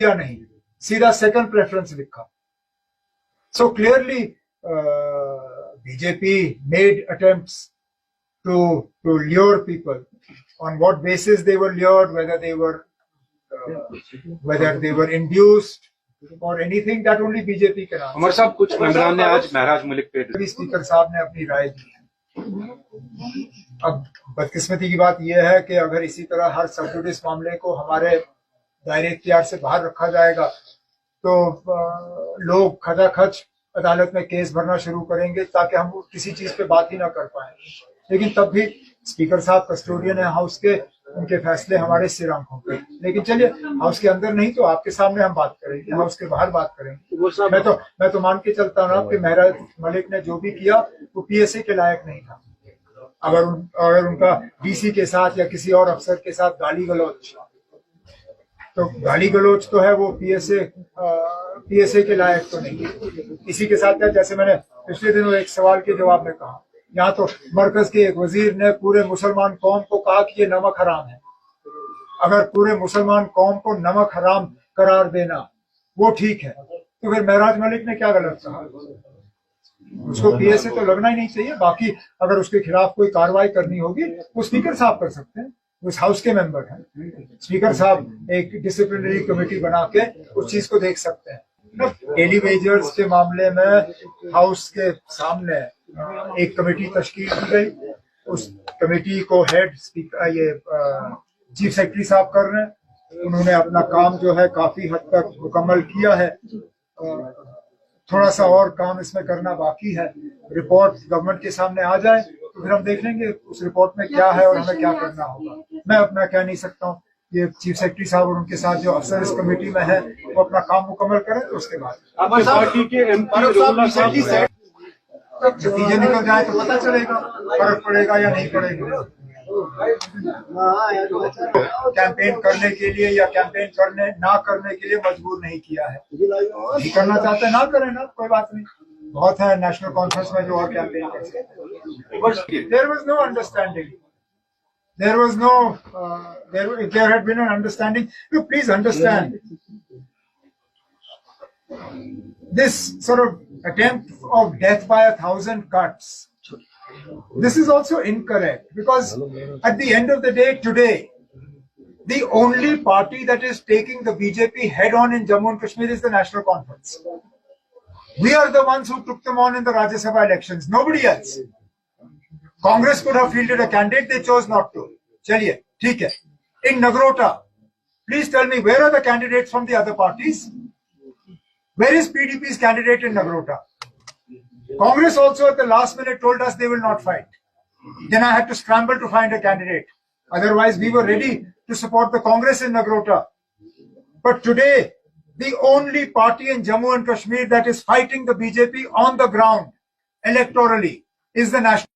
या नहीं, सीधा सेकंड प्रेफरेंस लिखा। So clearly BJP made attempts to lure people. On what basis they were lured, whether they were induced or anything, that only BJP can answer. Omar sahab, कुछ मेंबरान ने आज महराज मलिक पे speaker साहब ने अपनी राय दी है। अब बदकिस्मती की बात यह है कि अगर इसी तरह हर सबजुडिस मामले को हमारे दायरे इख्तियार से बाहर रखा जाएगा तो लोग खचाखच अदालत में केस भरना शुरू करेंगे ताकि हम किसी चीज पे बात ही ना कर पाएंगे। लेकिन तब भी स्पीकर साहब कस्टोडियन है हाउस के, उनके फैसले हमारे सिर आंखों पे। लेकिन चलिए, हाउस के अंदर नहीं तो आपके सामने हम बात करेंगे, हाउस के बाहर बात करेंगे। मैं तो मान के चलता हूँ ना कि महराज मलिक ने जो भी किया वो पीएसए के लायक नहीं था। अगर उनका डीसी के साथ या किसी और अफसर के साथ गाली गलौज, तो गाली गलौज तो है, वो पीएसए के लायक तो नहीं। इसी के साथ जैसे मैंने पिछले दिनों एक सवाल के जवाब में कहा, यहाँ तो मरकज के एक वजीर ने पूरे मुसलमान कौम को कहा कि ये नमक हराम है। अगर पूरे मुसलमान कौम को नमक हराम करार देना वो ठीक है, तो फिर महराज मलिक ने क्या गलत कहा? उसको पीएसए तो लगना ही नहीं चाहिए। बाकी अगर उसके खिलाफ कोई कार्रवाई करनी होगी वो स्पीकर साहब कर सकते हैं, उस हाउस के मेंबर हैं। स्पीकर साहब एक डिसिप्लिनरी कमेटी बना के उस चीज को देख सकते हैं। डेली वेजर्स के मामले में हाउस के सामने एक कमेटी तश्कील की गई। उस कमेटी को हेड स्पीकर चीफ सेक्रेटरी साहब कर रहे हैं। उन्होंने अपना काम जो है काफी हद तक मुकम्मल किया है। थोड़ा सा और काम इसमें करना बाकी है। रिपोर्ट गवर्नमेंट के सामने आ जाए तो फिर हम देख लेंगे उस रिपोर्ट में क्या है और हमें क्या करना होगा। मैं अपना कह नहीं सकता हूँ। ये चीफ सेक्रेटरी साहब और उनके साथ जो अफसर इस कमेटी में है वो अपना काम मुकम्मल करें, तो उसके बाद पार्टी के नतीजे निकल जाए तो पता चलेगा फर्क पड़ेगा या नहीं पड़ेगा। कैंपेन करने के लिए या कैंपेन ना करने के लिए मजबूर नहीं किया है। नहीं करना चाहते ना करें ना, कोई बात नहीं। बहुत है नेशनल कॉन्फ्रेंस में जो और कैंपेन कर सकते। There was no understanding, there was no if there had been an understanding, you please understand this sort of attempt of death by 1,000 cuts. This is also incorrect, because at the end of the day today the only party that is taking the BJP head on in Jammu and Kashmir is the National Conference. We are the ones who took them on in the Rajya Sabha elections, nobody else. Congress could have fielded a candidate, they chose not to. चलिए ठीक है। In Nagrota, please tell me, where are the candidates from the other parties? Where is PDP's candidate in Nagrota? Congress also at the last minute told us they will not fight. Then I had to scramble to find a candidate. Otherwise, we were ready to support the Congress in Nagrota. But today, the only party in Jammu and Kashmir that is fighting the BJP on the ground electorally is the National